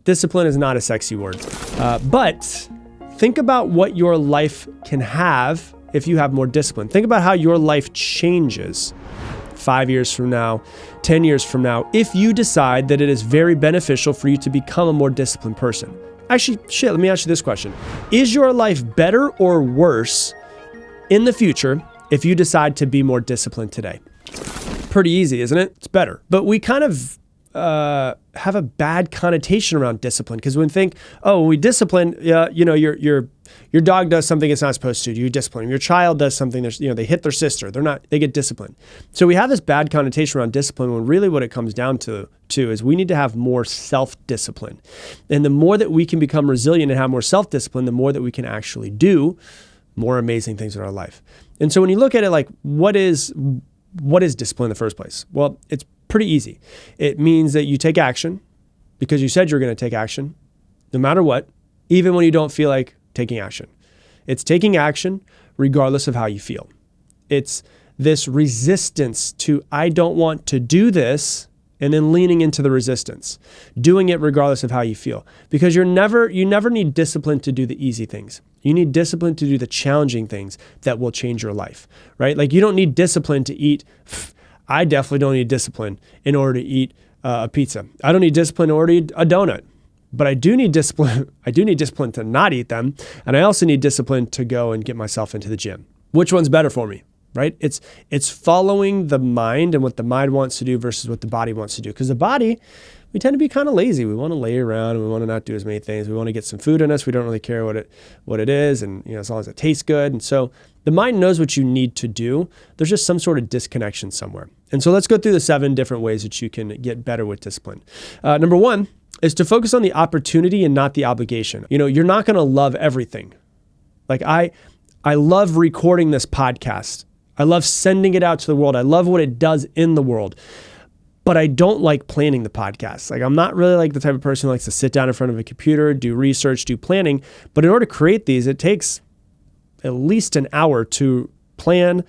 Discipline is not a sexy word. But think about what your life can have if you have more discipline. Think about how your life changes 5 years from now, 10 years from now, if you decide that it is very beneficial for you to become a more disciplined person. Actually, let me ask you this question. Is your life better or worse in the future if you decide to be more disciplined today? Pretty easy, isn't it? It's better. But we kind of have a bad connotation around discipline because when we think, oh, when we discipline, your dog does something it's not supposed to, you discipline them. Your child does something, they hit their sister, they get disciplined. So we have this bad connotation around discipline when really what it comes down to is we need to have more self-discipline. And the more that we can become resilient and have more self-discipline, the more that we can actually do more amazing things in our life. And so when you look at it like, what is discipline in the first place? Well, it's pretty easy. It means that you take action because you said you're going to take action no matter what, even when you don't feel like taking action. It's taking action regardless of how you feel. It's this resistance to, I don't want to do this, and then leaning into the resistance, doing it regardless of how you feel. Because you never need discipline to do the easy things. You need discipline to do the challenging things that will change your life, right? Like you don't need discipline to eat. I definitely don't need discipline in order to eat a pizza. I don't need discipline in order to eat a donut, but I do need discipline. I do need discipline to not eat them. And I also need discipline to go and get myself into the gym. Which one's better for me, right? It's following the mind and what the mind wants to do versus what the body wants to do. Because the body, we tend to be kind of lazy. We want to lay around and we want to not do as many things. We want to get some food in us. We don't really care what it is. And as long as it tastes good. And so the mind knows what you need to do. There's just some sort of disconnection somewhere. And so let's go through the 7 different ways that you can get better with discipline. Number 1 is to focus on the opportunity and not the obligation. You're not going to love everything. Like I love recording this podcast. I love sending it out to the world. I love what it does in the world. But I don't like planning the podcast. Like I'm not really like the type of person who likes to sit down in front of a computer, do research, do planning. But in order to create these, it takes at least an hour to plan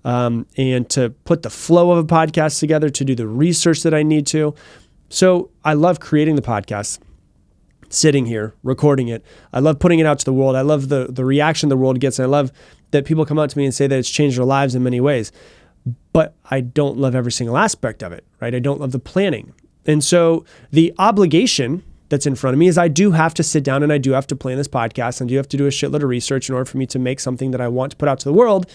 and to put the flow of a podcast together, to do the research that I need to. So I love creating the podcast, sitting here, recording it. I love putting it out to the world. I love the reaction the world gets. And I love that people come up to me and say that it's changed their lives in many ways. But I don't love every single aspect of it, right? I don't love the planning. And so the obligation that's in front of me is I do have to sit down and I do have to plan this podcast and I do have to do a shitload of research in order for me to make something that I want to put out to the world.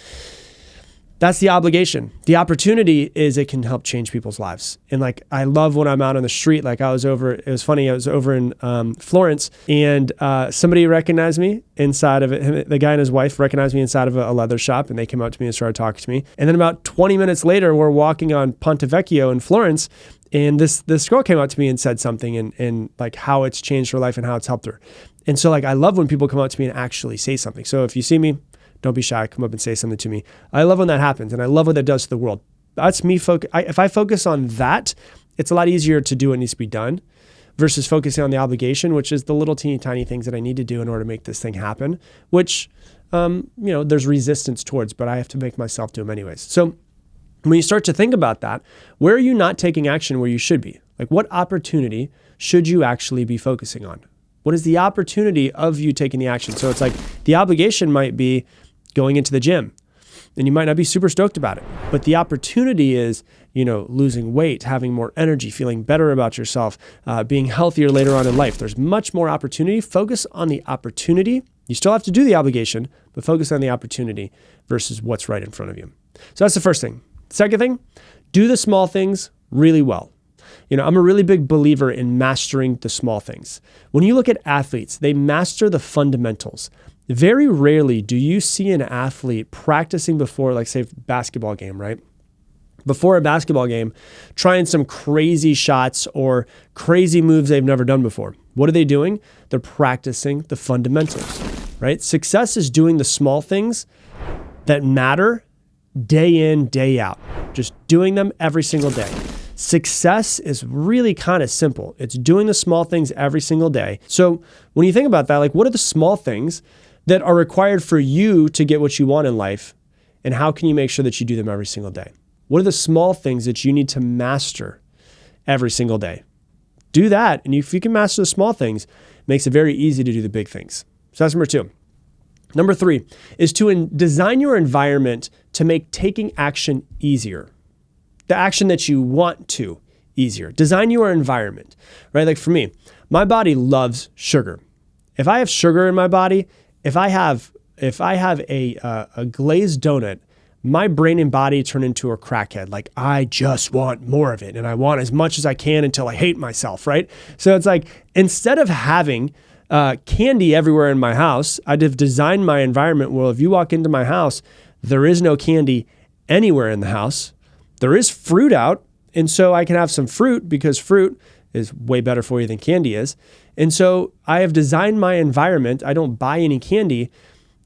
That's the obligation. The opportunity is it can help change people's lives. And like, I love when I'm out on the street. Like it was funny, I was over in Florence and somebody recognized me inside of it. The guy and his wife recognized me inside of a leather shop and they came up to me and started talking to me. And then about 20 minutes later, we're walking on Ponte Vecchio in Florence. And this girl came up to me and said something and like how it's changed her life and how it's helped her. And so like, I love when people come up to me and actually say something. So if you see me, don't be shy. Come up and say something to me. I love when that happens, and I love what that does to the world. That's me. If I focus on that, it's a lot easier to do what needs to be done versus focusing on the obligation, which is the little teeny tiny things that I need to do in order to make this thing happen, which, there's resistance towards, but I have to make myself do them anyways. So when you start to think about that, where are you not taking action where you should be? Like what opportunity should you actually be focusing on? What is the opportunity of you taking the action? So it's like the obligation might be going into the gym, and you might not be super stoked about it. But the opportunity is, losing weight, having more energy, feeling better about yourself, being healthier later on in life. There's much more opportunity. Focus on the opportunity. You still have to do the obligation, but focus on the opportunity versus what's right in front of you. So that's the first thing. Second thing, do the small things really well. I'm a really big believer in mastering the small things. When you look at athletes, they master the fundamentals. Very rarely do you see an athlete practicing before, like say, basketball game, right? Before a basketball game, trying some crazy shots or crazy moves they've never done before. What are they doing? They're practicing the fundamentals, right? Success is doing the small things that matter day in, day out. Just doing them every single day. Success is really kind of simple. It's doing the small things every single day. So when you think about that, like what are the small things that are required for you to get what you want in life? And how can you make sure that you do them every single day? What are the small things that you need to master every single day? do that. And if you can master the small things, it makes it very easy to do the big things. So that's number 2. Number 3 is to design your environment to make taking action easier. The action that you want to easier. Design your environment, right? Like for me, my body loves sugar. If I have sugar in my body, if I have a glazed donut, my brain and body turn into a crackhead. Like I just want more of it and I want as much as I can until I hate myself, right? So it's like, instead of having candy everywhere in my house, I'd have designed my environment. Well, if you walk into my house, there is no candy anywhere in the house. There is fruit out. And so I can have some fruit because fruit is way better for you than candy is. And so I have designed my environment. I don't buy any candy.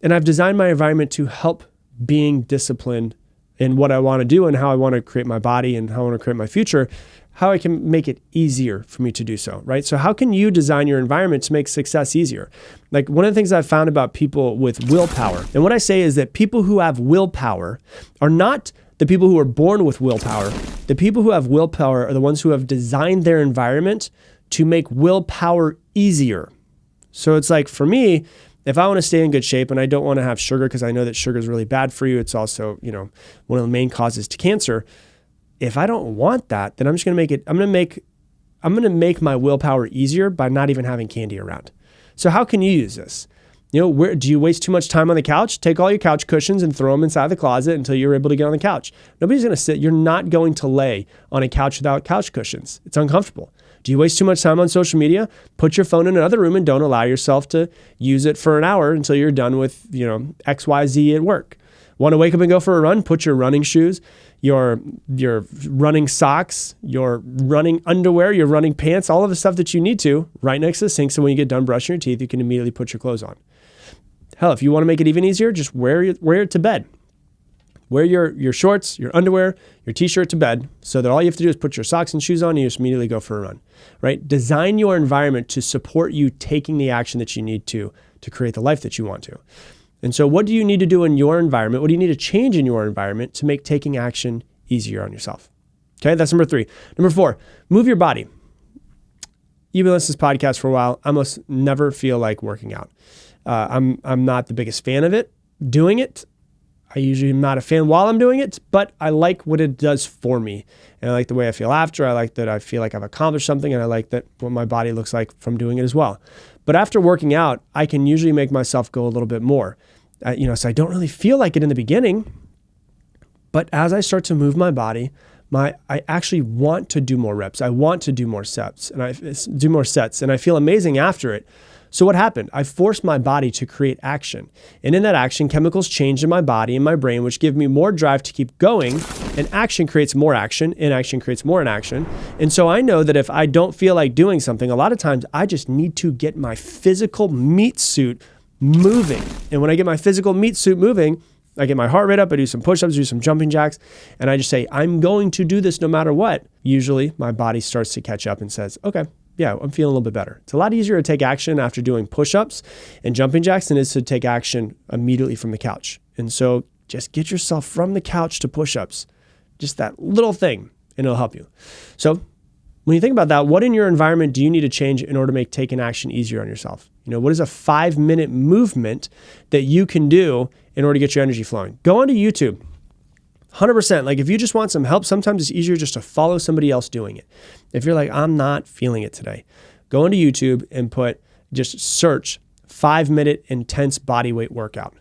And I've designed my environment to help being disciplined in what I want to do and how I want to create my body and how I want to create my future, how I can make it easier for me to do so, right? So how can you design your environment to make success easier? Like one of the things I've found about people with willpower, and what I say is that people who have willpower are not the people who are born with willpower. The people who have willpower are the ones who have designed their environment to make willpower easier. So it's like for me, if I want to stay in good shape and I don't want to have sugar because I know that sugar is really bad for you, it's also, one of the main causes to cancer. If I don't want that, then I'm just going to I'm going to make my willpower easier by not even having candy around. So how can you use this? Where do you waste too much time on the couch? Take all your couch cushions and throw them inside the closet until you're able to get on the couch. Nobody's going to sit. You're not going to lay on a couch without couch cushions. It's uncomfortable. Do you waste too much time on social media? Put your phone in another room and don't allow yourself to use it for an hour until you're done with, XYZ at work. Want to wake up and go for a run? Put your running shoes, your running socks, your running underwear, your running pants, all of the stuff that you need to right next to the sink. So when you get done brushing your teeth, you can immediately put your clothes on. Hell, if you want to make it even easier, just wear it to bed. Wear your shorts, your underwear, your t-shirt to bed so that all you have to do is put your socks and shoes on and you just immediately go for a run, right? Design your environment to support you taking the action that you need to create the life that you want to. And so what do you need to do in your environment? What do you need to change in your environment to make taking action easier on yourself? Okay, that's number 3. Number 4, move your body. You've been listening to this podcast for a while. I almost never feel like working out. I'm not the biggest fan of it, doing it. I usually am not a fan while I'm doing it, but I like what it does for me. And I like the way I feel after. I like that I feel like I've accomplished something, and I like that what my body looks like from doing it as well. But after working out, I can usually make myself go a little bit more. So I don't really feel like it in the beginning, but as I start to move my body, I actually want to do more reps. I want to do more sets, and I feel amazing after it. So what happened? I forced my body to create action. And in that action, chemicals changed in my body and my brain, which give me more drive to keep going. And action creates more action. Inaction creates more inaction. And so I know that if I don't feel like doing something, a lot of times I just need to get my physical meat suit moving. And when I get my physical meat suit moving, I get my heart rate up, I do some push-ups, do some jumping jacks, and I just say, I'm going to do this no matter what. Usually my body starts to catch up and says, okay, yeah, I'm feeling a little bit better. It's a lot easier to take action after doing push-ups and jumping jacks than it is to take action immediately from the couch. And so just get yourself from the couch to push-ups, just that little thing, and it'll help you. So when you think about that, what in your environment do you need to change in order to make taking action easier on yourself? What is a 5-minute movement that you can do in order to get your energy flowing? Go onto YouTube. 100%. Like if you just want some help, sometimes it's easier just to follow somebody else doing it. If you're like, I'm not feeling it today, go into YouTube and just search 5-minute intense body weight workout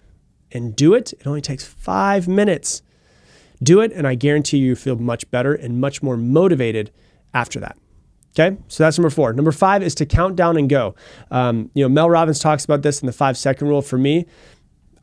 and do it. It only takes 5 minutes. Do it. And I guarantee you feel much better and much more motivated after that. Okay. So that's number 4. Number 5 is to count down and go. Mel Robbins talks about this in the 5-second rule. For me,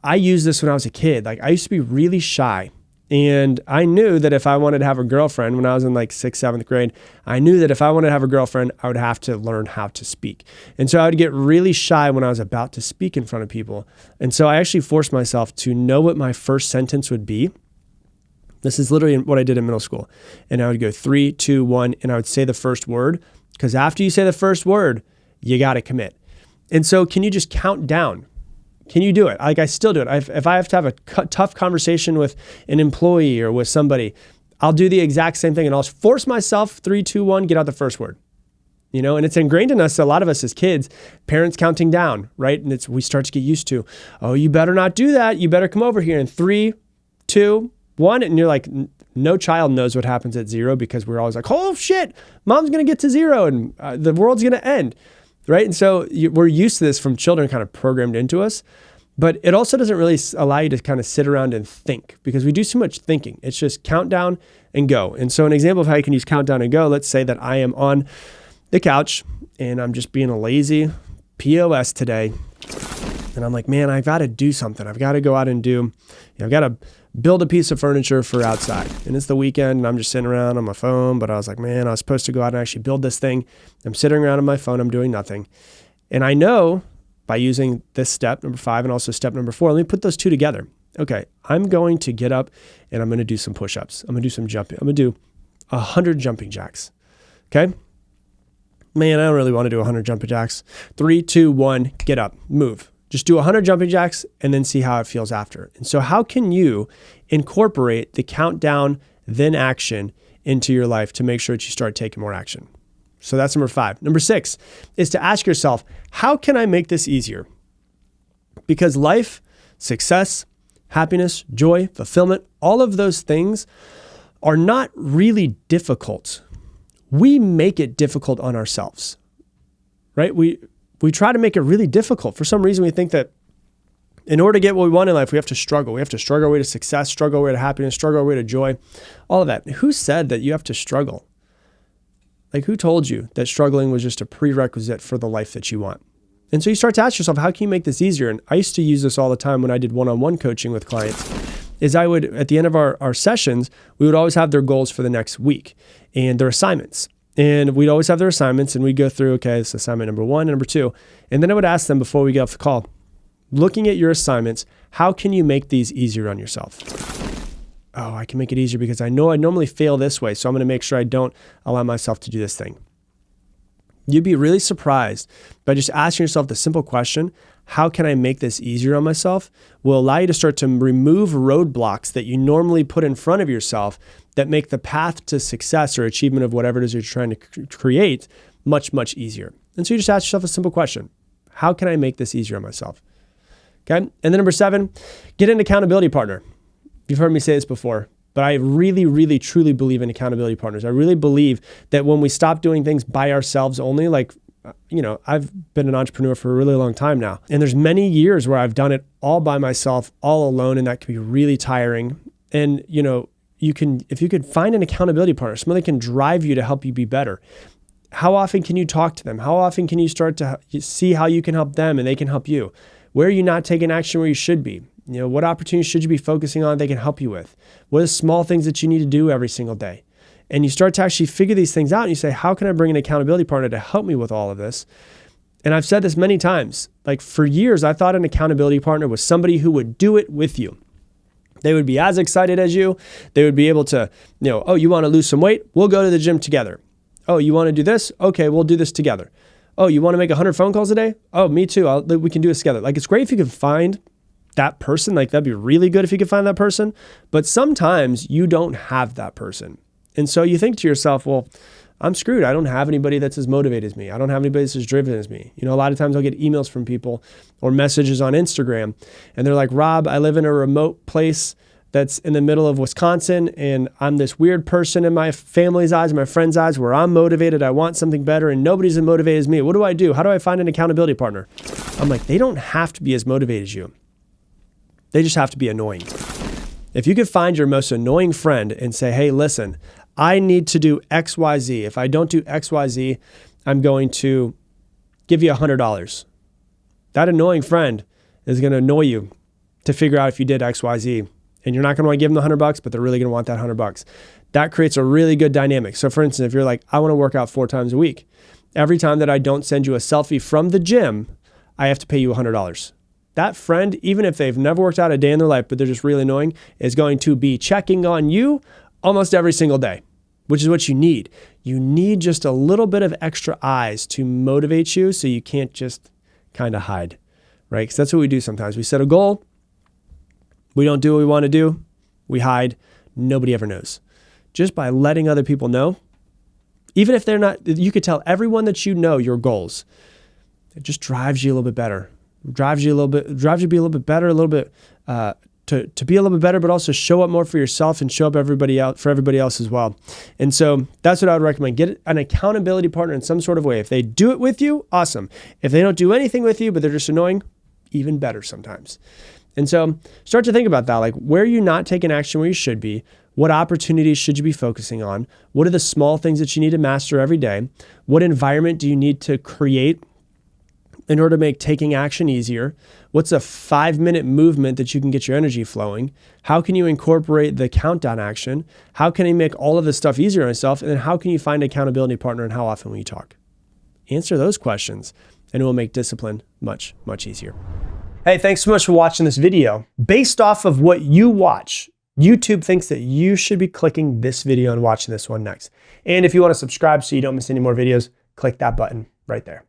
I used this when I was a kid. Like I used to be really shy. And I knew that if I wanted to have a girlfriend when I was in like 6th, 7th grade, I knew that if I wanted to have a girlfriend, I would have to learn how to speak. And so I would get really shy when I was about to speak in front of people. And so I actually forced myself to know what my first sentence would be. This is literally what I did in middle school. And I would go 3, 2, 1, and I would say the first word. Because after you say the first word, you got to commit. And so can you just count down? Can you do it? Like I still do it. If I have to have a tough conversation with an employee or with somebody, I'll do the exact same thing and I'll force myself 3, 2, 1, get out the first word. And it's ingrained in us, a lot of us as kids, parents counting down, right? And we start to get used to, oh, you better not do that. You better come over here in 3, 2, 1. And you're like, no child knows what happens at 0 because we're always like, oh shit, mom's going to get to 0 and the world's going to end, right? And so we're used to this from children, kind of programmed into us. But it also doesn't really allow you to kind of sit around and think because we do so much thinking. It's just count down and go. And so an example of how you can use count down and go, let's say that I am on the couch and I'm just being a lazy POS today. And I'm like, man, I've got to do something. I've got to go out and I've got to build a piece of furniture for outside. And it's the weekend and I'm just sitting around on my phone. But I was like, man, I was supposed to go out and actually build this thing. I'm sitting around on my phone. I'm doing nothing. And I know by using this step, number 5, and also step number 4, let me put those two together. Okay, I'm going to get up and I'm going to do some push-ups. I'm going to do some jumping. I'm going to do 100 jumping jacks. Okay? Man, I don't really want to do 100 jumping jacks. 3, 2, 1, get up, move. Just do 100 jumping jacks and then see how it feels after. And so how can you incorporate the countdown, then action into your life to make sure that you start taking more action? So that's number 5. Number 6 is to ask yourself, how can I make this easier? Because life, success, happiness, joy, fulfillment, all of those things are not really difficult. We make it difficult on ourselves, right? We try to make it really difficult. For some reason, we think that in order to get what we want in life, we have to struggle. We have to struggle our way to success, struggle our way to happiness, struggle our way to joy, all of that. Who said that you have to struggle? Like, who told you that struggling was just a prerequisite for the life that you want? And so you start to ask yourself, how can you make this easier? And I used to use this all the time when I did one-on-one coaching with clients, is I would, at the end of our sessions, we would always have their goals for the next week and their assignments. And we'd always have their assignments and we'd go through, okay, this is assignment number 1 and number 2. And then I would ask them before we get off the call, looking at your assignments, how can you make these easier on yourself? Oh, I can make it easier because I know I normally fail this way, so I'm going to make sure I don't allow myself to do this thing. You'd be really surprised by just asking yourself the simple question, how can I make this easier on myself, will allow you to start to remove roadblocks that you normally put in front of yourself that make the path to success or achievement of whatever it is you're trying to create much, much easier. And so you just ask yourself a simple question, how can I make this easier on myself? Okay. And then number 7, get an accountability partner. You've heard me say this before, but I really, really, truly believe in accountability partners. I really believe that when we stop doing things by ourselves only, like, I've been an entrepreneur for a really long time now. And there's many years where I've done it all by myself, all alone, and that can be really tiring. And, if you could find an accountability partner, somebody that can drive you to help you be better. How often can you talk to them? How often can you start to see how you can help them and they can help you? Where are you not taking action where you should be? What opportunities should you be focusing on they can help you with? What are the small things that you need to do every single day? And you start to actually figure these things out and you say, how can I bring an accountability partner to help me with all of this? And I've said this many times, like for years, I thought an accountability partner was somebody who would do it with you. They would be as excited as you. They would be able to, oh, you want to lose some weight? We'll go to the gym together. Oh, you want to do this? Okay, we'll do this together. Oh, you want to make 100 phone calls a day? Oh, me too. We can do this together. Like, it's great if you can find that person. Like, that'd be really good if you could find that person. But sometimes you don't have that person. And so you think to yourself, well, I'm screwed. I don't have anybody that's as motivated as me. I don't have anybody that's as driven as me. A lot of times I'll get emails from people or messages on Instagram and they're like, Rob, I live in a remote place that's in the middle of Wisconsin and I'm this weird person in my family's eyes, my friends' eyes, where I'm motivated. I want something better and nobody's as motivated as me. What do I do? How do I find an accountability partner? I'm like, they don't have to be as motivated as you. They just have to be annoying. If you could find your most annoying friend and say, hey, listen, I need to do X, Y, Z. If I don't do X, Y, Z, I'm going to give you $100. That annoying friend is going to annoy you to figure out if you did X, Y, Z. And you're not going to want to give them the $100, but they're really going to want that $100. That creates a really good dynamic. So for instance, if you're like, I want to work out 4 times a week. Every time that I don't send you a selfie from the gym, I have to pay you $100. That friend, even if they've never worked out a day in their life, but they're just really annoying, is going to be checking on you almost every single day, which is what you need. You need just a little bit of extra eyes to motivate you so you can't just kind of hide, right? Because that's what we do sometimes. We set a goal. We don't do what we want to do. We hide. Nobody ever knows. Just by letting other people know Even if they're not, you could tell everyone that you know your goals. It just drives you a little bit better. Drives you to be a little bit better, a little bit, to be a little bit better, but also show up more for yourself and show up for everybody else as well. And so that's what I would recommend. Get an accountability partner in some sort of way. If they do it with you, awesome. If they don't do anything with you, but they're just annoying, even better sometimes. And so start to think about that. Like, where are you not taking action where you should be? What opportunities should you be focusing on? What are the small things that you need to master every day? What environment do you need to create in order to make taking action easier? What's a 5-minute movement that you can get your energy flowing? How can you incorporate the countdown action? How can you make all of this stuff easier on yourself? And then how can you find an accountability partner, and how often will you talk? Answer those questions and it will make discipline much, much easier. Hey, thanks so much for watching this video. Based off of what you watch, YouTube thinks that you should be clicking this video and watching this one next. And if you want to subscribe so you don't miss any more videos, click that button right there.